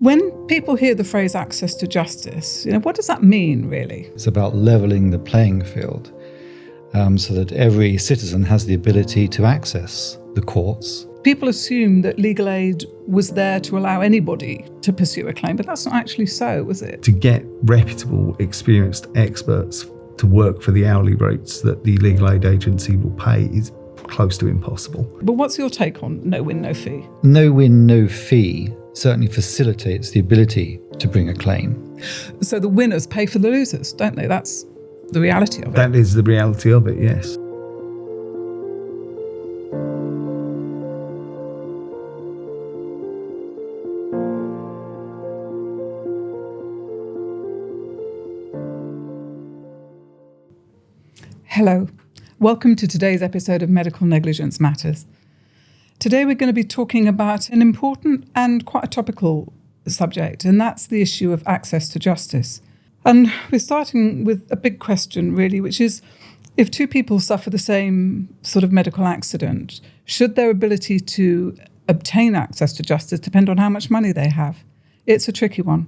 When people hear the phrase access to justice, what does that mean, really? It's about levelling the playing field so that every citizen has the ability to access the courts. People assume that legal aid was there to allow anybody to pursue a claim, but that's not actually so, was it? To get reputable, experienced experts to work for the hourly rates that the legal aid agency will pay is close to impossible. But what's your take on no win, no fee? No win, no fee certainly facilitates the ability to bring a claim. So the winners pay for the losers, don't they? That's the reality of it. That is the reality of it, yes. Hello, welcome to today's episode of Medical Negligence Matters. Today we're going to be talking about an important and quite a topical subject, and that's the issue of access to justice. And we're starting with a big question, really, which is, if two people suffer the same sort of medical accident, should their ability to obtain access to justice depend on how much money they have? It's a tricky one.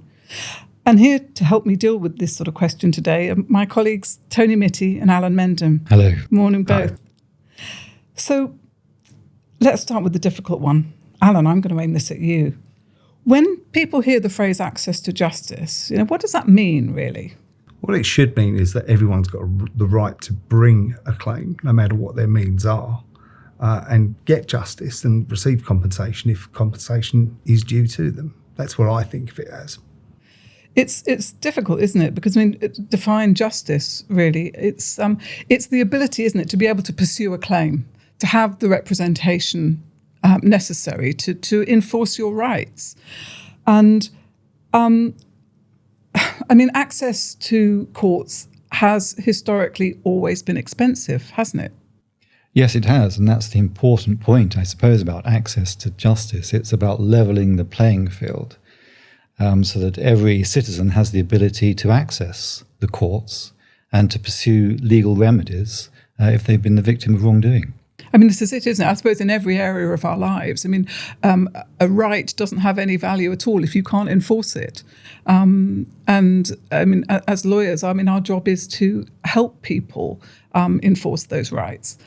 And here to help me deal with this sort of question today are my colleagues Tony Mitty and Alan Mendham. Hello. Morning both. Hi. So let's start with the difficult one. Alan, I'm going to aim this at you. When people hear the phrase access to justice, what does that mean, really? What it should mean is that everyone's got the right to bring a claim, no matter what their means are, and get justice and receive compensation if compensation is due to them. That's what I think of it as. It's difficult, isn't it? Because define justice, really. It's the ability, isn't it, to be able to pursue a claim, to have the representation necessary to enforce your rights. And access to courts has historically always been expensive, hasn't it? Yes, it has, and that's the important point, I suppose, about access to justice. It's about levelling the playing field. So that every citizen has the ability to access the courts and to pursue legal remedies if they've been the victim of wrongdoing. This is it, isn't it? I suppose in every area of our lives. A right doesn't have any value at all if you can't enforce it. As lawyers, our job is to help people enforce those rights.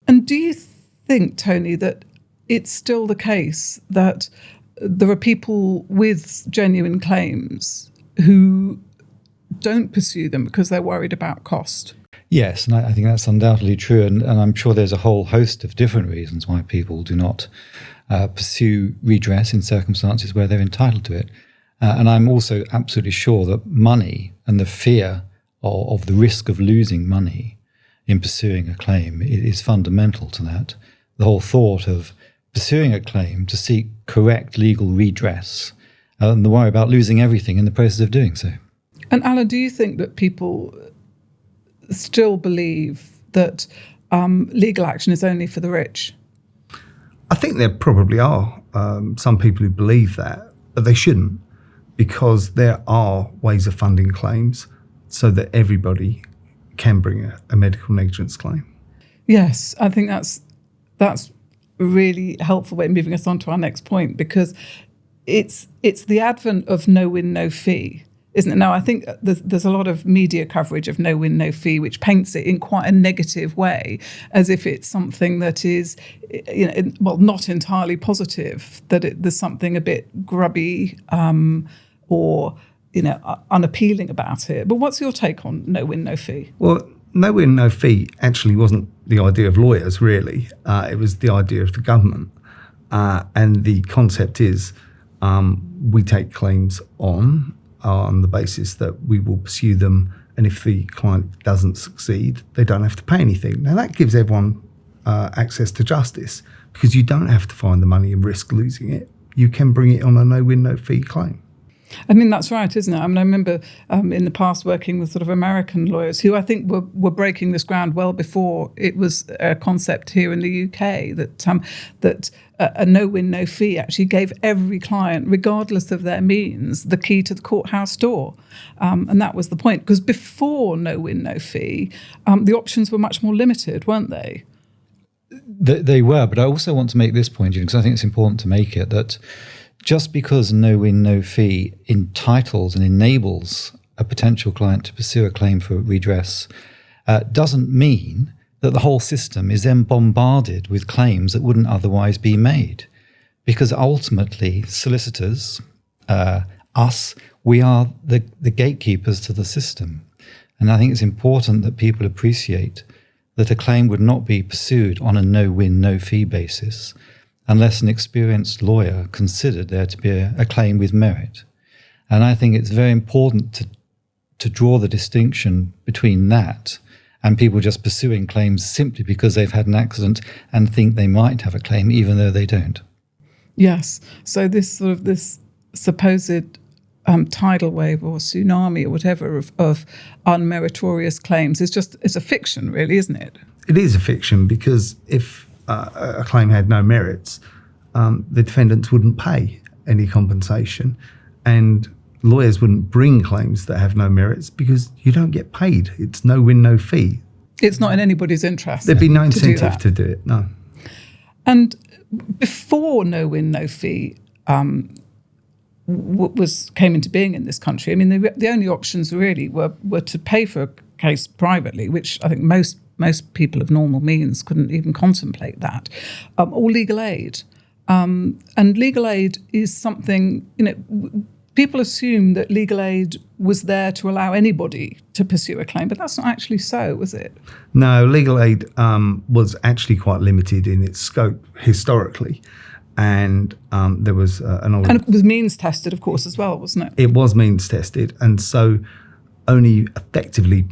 And do you think, Tony, that it's still the case that there are people with genuine claims who don't pursue them because they're worried about cost? Yes, and I think that's undoubtedly true, and I'm sure there's a whole host of different reasons why people do not pursue redress in circumstances where they're entitled to it. And I'm also absolutely sure that money and the fear of the risk of losing money in pursuing a claim is fundamental to that. The whole thought of pursuing a claim to seek correct legal redress and the worry about losing everything in the process of doing so. And Alan, do you think that people still believe that legal action is only for the rich? I think there probably are some people who believe that, but they shouldn't, because there are ways of funding claims so that everybody can bring a medical negligence claim. Yes, I think that's really helpful way of moving us on to our next point, because it's the advent of no win, no fee, isn't it? Now, I think there's a lot of media coverage of no win, no fee, which paints it in quite a negative way, as if it's something that is, not entirely positive, that there's something a bit grubby or unappealing about it. But what's your take on no win, no fee? Well, no win, no fee actually wasn't the idea of lawyers, really. It was the idea of the government. And the concept is we take claims on the basis that we will pursue them, and if the client doesn't succeed, they don't have to pay anything. Now, that gives everyone access to justice, because you don't have to find the money and risk losing it. You can bring it on a no win, no fee claim. That's right, isn't it? I remember in the past working with sort of American lawyers who I think were breaking this ground well before it was a concept here in the UK, that a no-win, no-fee actually gave every client, regardless of their means, the key to the courthouse door. And that was the point, because before no-win, no-fee, the options were much more limited, weren't they? They were, but I also want to make this point, because I think it's important to make it, that just because no win, no fee entitles and enables a potential client to pursue a claim for redress doesn't mean that the whole system is then bombarded with claims that wouldn't otherwise be made. Because ultimately, solicitors, us, we are the gatekeepers to the system. And I think it's important that people appreciate that a claim would not be pursued on a no-win, no-fee basis unless an experienced lawyer considered there to be a claim with merit. And I think it's very important to draw the distinction between that and people just pursuing claims simply because they've had an accident and think they might have a claim even though they don't. Yes. So this supposed tidal wave or tsunami or whatever of unmeritorious claims it's a fiction, really, isn't it? It is a fiction because if a claim had no merits, the defendants wouldn't pay any compensation, and lawyers wouldn't bring claims that have no merits because you don't get paid. It's no win, no fee. It's not in anybody's interest. There'd be no incentive to do it, no. And before no win, no fee came into being in this country, I mean, the only options really were to pay for a case privately, which I think most people of normal means couldn't even contemplate that, or legal aid. And legal aid is something, people assume that legal aid was there to allow anybody to pursue a claim, but that's not actually so, was it? No, legal aid was actually quite limited in its scope historically. And there was an old... And it was means tested, of course, as well, wasn't it? It was means tested. And so only effectively,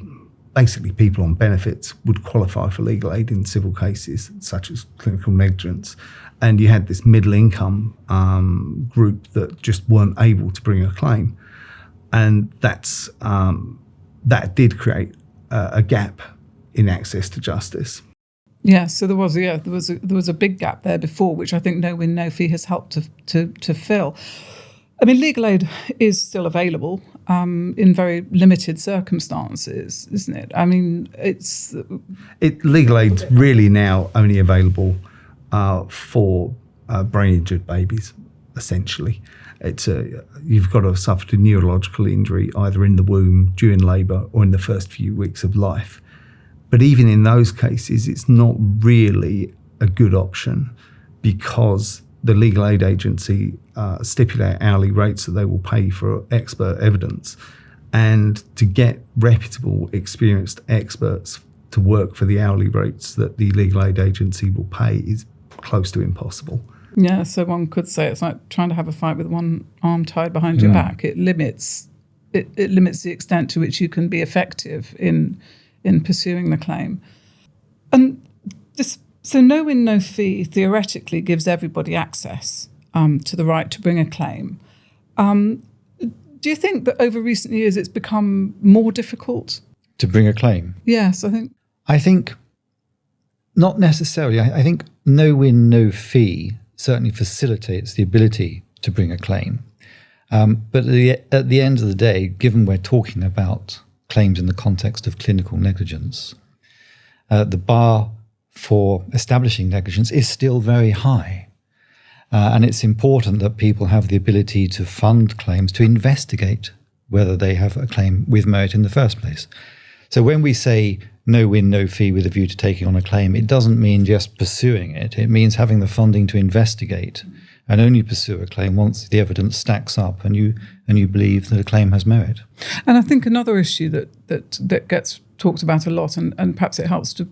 basically people on benefits would qualify for legal aid in civil cases, such as clinical negligence. And you had this middle income group that just weren't able to bring a claim. And that did create a gap in access to justice. Yeah, so there was a big gap there before, which I think no win, no fee has helped to fill. I mean, legal aid is still available in very limited circumstances, isn't it? I mean, legal aid's really now only available for brain injured babies, essentially. You've got to have suffered a neurological injury either in the womb, during labour, or in the first few weeks of life. But even in those cases, it's not really a good option because the legal aid agency stipulate hourly rates that they will pay for expert evidence. And to get reputable, experienced experts to work for the hourly rates that the legal aid agency will pay is close to impossible. Yeah, so one could say it's like trying to have a fight with one arm tied behind your back. It limits the extent to which you can be effective in pursuing the claim. And so no win, no fee theoretically gives everybody access to the right to bring a claim. Do you think that over recent years it's become more difficult? To bring a claim? Yes, I think not necessarily. I think no win, no fee certainly facilitates the ability to bring a claim. But at the end of the day, given we're talking about claims in the context of clinical negligence, the bar for establishing negligence is still very high. And it's important that people have the ability to fund claims, to investigate whether they have a claim with merit in the first place. So when we say no win, no fee with a view to taking on a claim, it doesn't mean just pursuing it. It means having the funding to investigate and only pursue a claim once the evidence stacks up and you believe that a claim has merit. And I think another issue that gets talked about a lot, and perhaps it helps to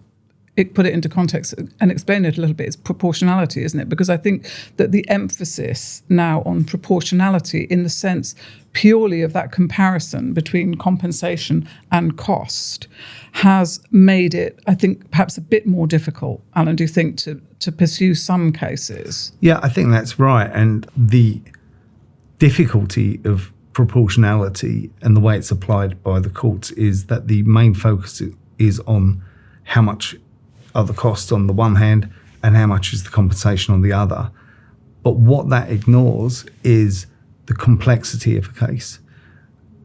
put it into context and explain it a little bit, is proportionality, isn't it? Because I think that the emphasis now on proportionality in the sense purely of that comparison between compensation and cost has made it, I think, perhaps a bit more difficult, Alan, do you think, to pursue some cases? Yeah, I think that's right. And the difficulty of proportionality and the way it's applied by the courts is that the main focus is on how much are the costs on the one hand and how much is the compensation on the other. But what that ignores is the complexity of a case.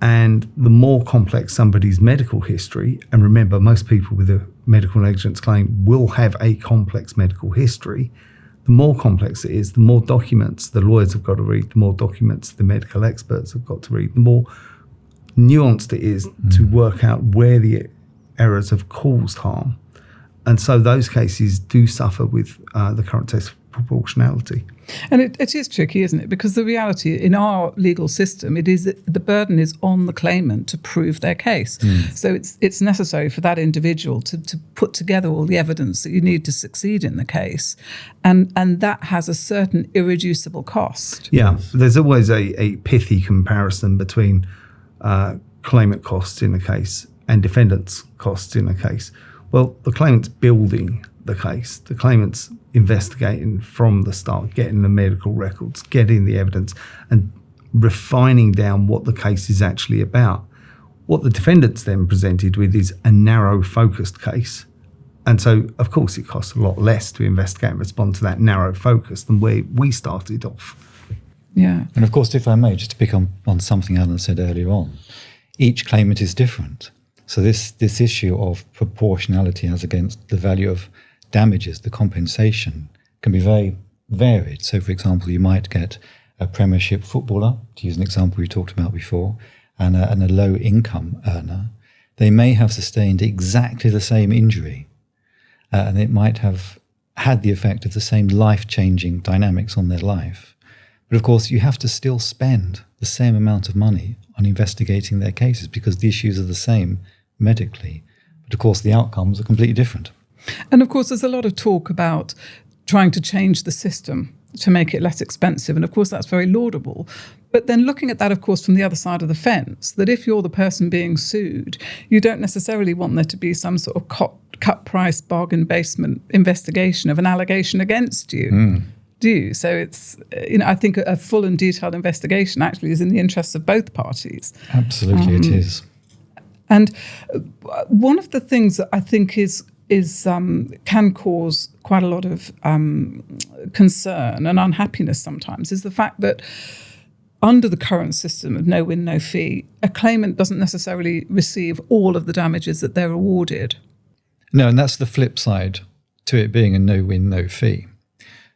And the more complex somebody's medical history, and remember, most people with a medical negligence claim will have a complex medical history, The more complex it is, the more documents the lawyers have got to read, the more documents the medical experts have got to read, the more nuanced it is to work out where the errors have caused harm. And so those cases do suffer with the current test of proportionality. And it is tricky, isn't it? Because the reality in our legal system, it is that the burden is on the claimant to prove their case. So it's necessary for that individual to put together all the evidence that you need to succeed in the case. And that has a certain irreducible cost. Yeah, there's always a pithy comparison between claimant costs in a case and defendant's costs in a case. Well, the claimant's building the case. The claimant's investigating from the start, getting the medical records, getting the evidence, and refining down what the case is actually about. What the defendant's then presented with is a narrow, focused case. And so, of course, it costs a lot less to investigate and respond to that narrow focus than where we started off. Yeah. And of course, if I may, just to pick on something Alan said earlier on, each claimant is different. So this issue of proportionality as against the value of damages, the compensation, can be very varied. So, for example, you might get a Premiership footballer, to use an example we talked about before, and a low-income earner. They may have sustained exactly the same injury, and it might have had the effect of the same life-changing dynamics on their life. But, of course, you have to still spend the same amount of money on investigating their cases because the issues are the same medically. But, of course, the outcomes are completely different. And of course, there's a lot of talk about trying to change the system to make it less expensive. And of course, that's very laudable. But then looking at that, of course, from the other side of the fence, that if you're the person being sued, you don't necessarily want there to be some sort of cut price bargain basement investigation of an allegation against you. Do you? So it's, I think a full and detailed investigation actually is in the interests of both parties. Absolutely, it is. And one of the things that I think can cause quite a lot of concern and unhappiness sometimes is the fact that under the current system of no win, no fee, a claimant doesn't necessarily receive all of the damages that they're awarded. No, and that's the flip side to it being a no win, no fee.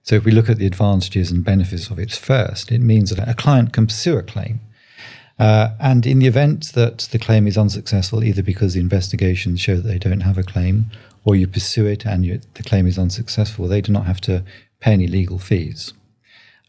So if we look at the advantages and benefits of it first, it means that a client can pursue a claim. And in the event that the claim is unsuccessful, either because the investigations show that they don't have a claim, or you pursue it and the claim is unsuccessful, they do not have to pay any legal fees.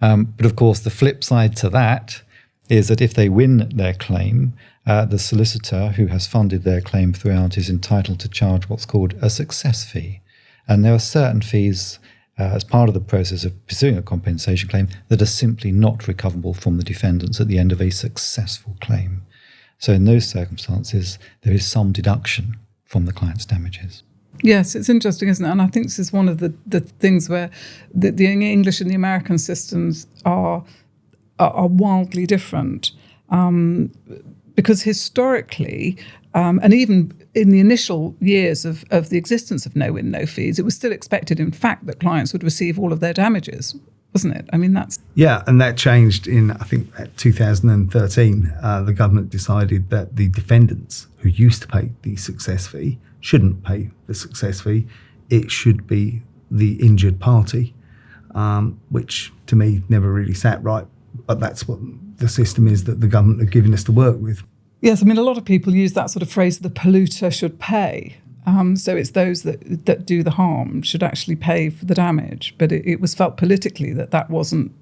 But of course, the flip side to that is that if they win their claim, the solicitor who has funded their claim throughout is entitled to charge what's called a success fee. And there are certain fees as part of the process of pursuing a compensation claim that are simply not recoverable from the defendants at the end of a successful claim. So in those circumstances, there is some deduction from the client's damages. Yes, it's interesting, isn't it? And I think this is one of the things where the English and the American systems are wildly different. Because historically, and even in the initial years of the existence of no win, no fees, it was still expected, in fact, that clients would receive all of their damages, wasn't it? I mean, that's... Yeah, and that changed in, I think, 2013. The government decided that the defendants who used to pay the success fee shouldn't pay the success fee. It should be the injured party, which to me never really sat right. But that's what the system is that the government are giving us to work with. Yes, I mean, a lot of people use that sort of phrase, the polluter should pay. So it's those that do the harm should actually pay for the damage. But it was felt politically that wasn't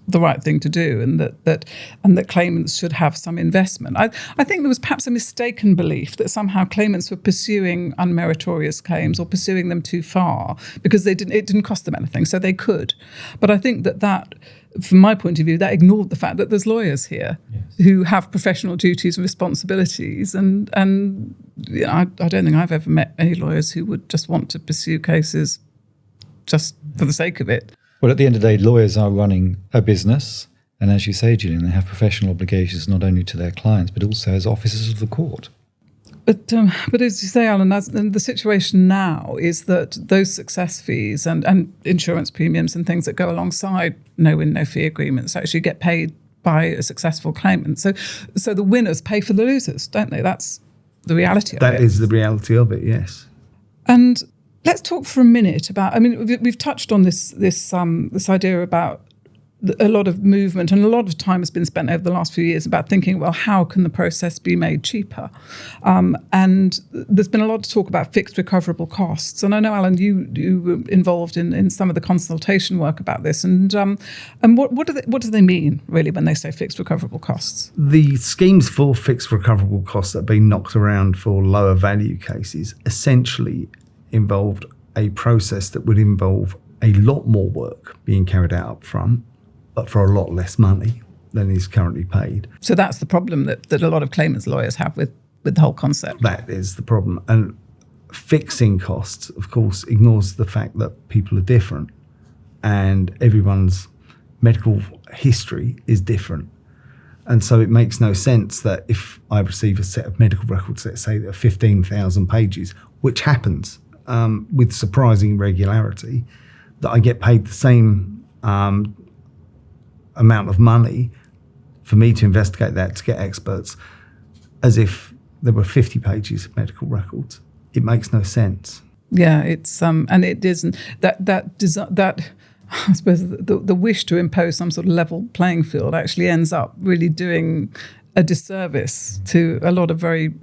the right thing to do, and that claimants should have some investment. I think there was perhaps a mistaken belief that somehow claimants were pursuing unmeritorious claims or pursuing them too far because it didn't cost them anything, so they could. But I think that from my point of view, that ignored the fact that there's lawyers here who have professional duties and responsibilities, and I don't think I've ever met any lawyers who would just want to pursue cases just for the sake of it. Well, at the end of the day, lawyers are running a business. And as you say, Gillian, they have professional obligations not only to their clients, but also as officers of the court. But as you say, Alan, the situation now is that those success fees and insurance premiums and things that go alongside no win, no fee agreements actually get paid by a successful claimant. So the winners pay for the losers, don't they? That's the reality of it. That is the reality of it, yes. And Let's talk for a minute about. I mean, we've touched on this idea about a lot of movement, and a lot of time has been spent over the last few years about thinking, well, how can the process be made cheaper? And there's been a lot of talk about fixed recoverable costs. And I know, Alan, you were involved in some of the consultation work about this. And what do they mean, really, when they say fixed recoverable costs? The schemes for fixed recoverable costs that have been knocked around for lower value cases essentially involved a process that would involve a lot more work being carried out up front, but for a lot less money than is currently paid. So that's the problem that a lot of claimants' lawyers have with the whole concept. That is the problem. And fixing costs, of course, ignores the fact that people are different and everyone's medical history is different. And so it makes no sense that if I receive a set of medical records, let's say that are 15,000 pages, which happens with surprising regularity, that I get paid the same amount of money for me to investigate that, to get experts, as if there were 50 pages of medical records. It makes no sense. Yeah, it's and it isn't that I suppose the wish to impose some sort of level playing field actually ends up really doing a disservice to a lot of very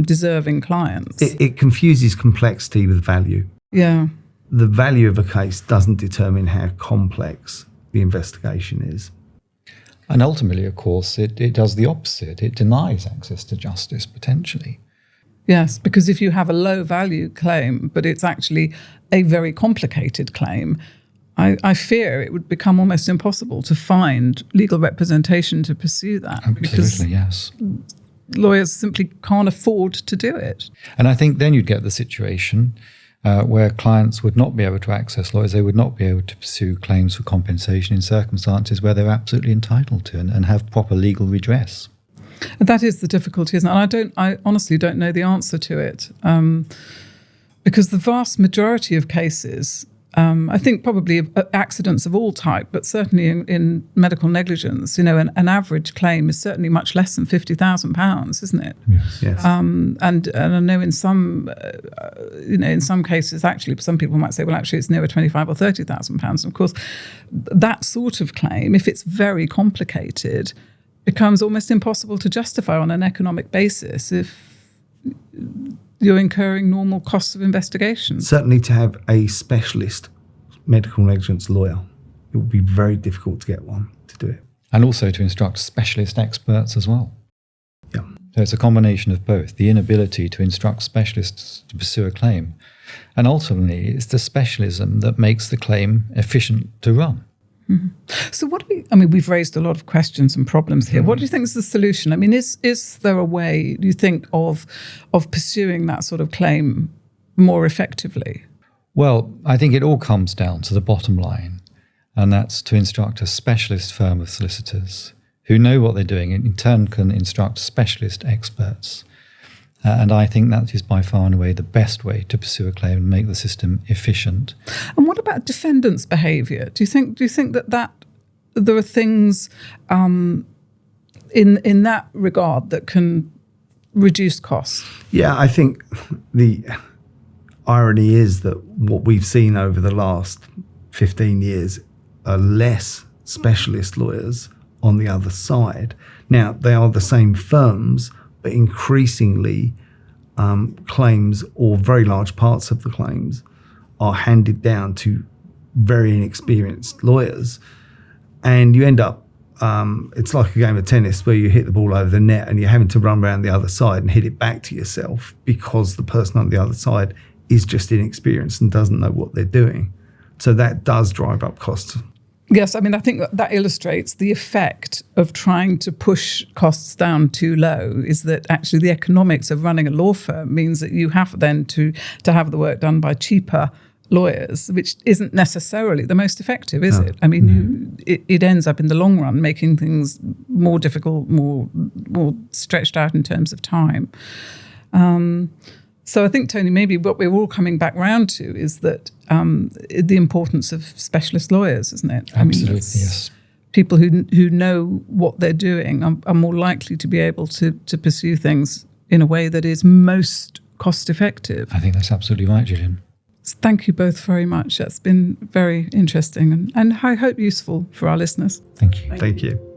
deserving clients. It confuses complexity with value. Yeah. The value of a case doesn't determine how complex the investigation is. And ultimately, of course, it does the opposite. It denies access to justice, potentially. Yes, because if you have a low-value claim, but it's actually a very complicated claim, I fear it would become almost impossible to find legal representation to pursue that. Absolutely, yes. Lawyers simply can't afford to do it. And I think then you'd get the situation where clients would not be able to access lawyers. They would not be able to pursue claims for compensation in circumstances where they're absolutely entitled to and have proper legal redress. And that is the difficulty, isn't it? And I honestly don't know the answer to it, because the vast majority of cases, I think probably accidents of all type, but certainly in medical negligence, an average claim is certainly much less than £50,000, isn't it? Yes. And I know in some, in some cases, actually, some people might say, well, actually, it's nearer £25,000 or £30,000. Of course, that sort of claim, if it's very complicated, becomes almost impossible to justify on an economic basis if you're incurring normal costs of investigation. Certainly to have a specialist medical negligence lawyer, it would be very difficult to get one to do it. And also to instruct specialist experts as well. Yeah. So it's a combination of both, the inability to instruct specialists to pursue a claim, and ultimately it's the specialism that makes the claim efficient to run. Mm-hmm. So we've raised a lot of questions and problems here. What do you think is the solution? I mean, is there a way, do you think, of pursuing that sort of claim more effectively? Well, I think it all comes down to the bottom line, and that's to instruct a specialist firm of solicitors who know what they're doing and in turn can instruct specialist experts. And I think that is by far and away the best way to pursue a claim and make the system efficient. And what about defendants' behaviour? Do you think that there are things in that regard that can reduce costs? Yeah, I think the irony is that what we've seen over the last 15 years are less specialist lawyers on the other side. Now, they are the same firms, but increasingly claims, or very large parts of the claims, are handed down to very inexperienced lawyers. And you end up, it's like a game of tennis where you hit the ball over the net and you're having to run around the other side and hit it back to yourself because the person on the other side is just inexperienced and doesn't know what they're doing. So that does drive up costs. Yes, I mean, I think that illustrates the effect of trying to push costs down too low, is that actually the economics of running a law firm means that you have then to have the work done by cheaper lawyers, which isn't necessarily the most effective, is it? I mean, it ends up in the long run making things more difficult, more stretched out in terms of time. So I think, Tony, maybe what we're all coming back round to is that the importance of specialist lawyers, isn't it? Absolutely, yes. People who know what they're doing are more likely to be able to pursue things in a way that is most cost effective. I think that's absolutely right, Gillian. Thank you both very much. That's been very interesting and I hope useful for our listeners. Thank you. Thank you.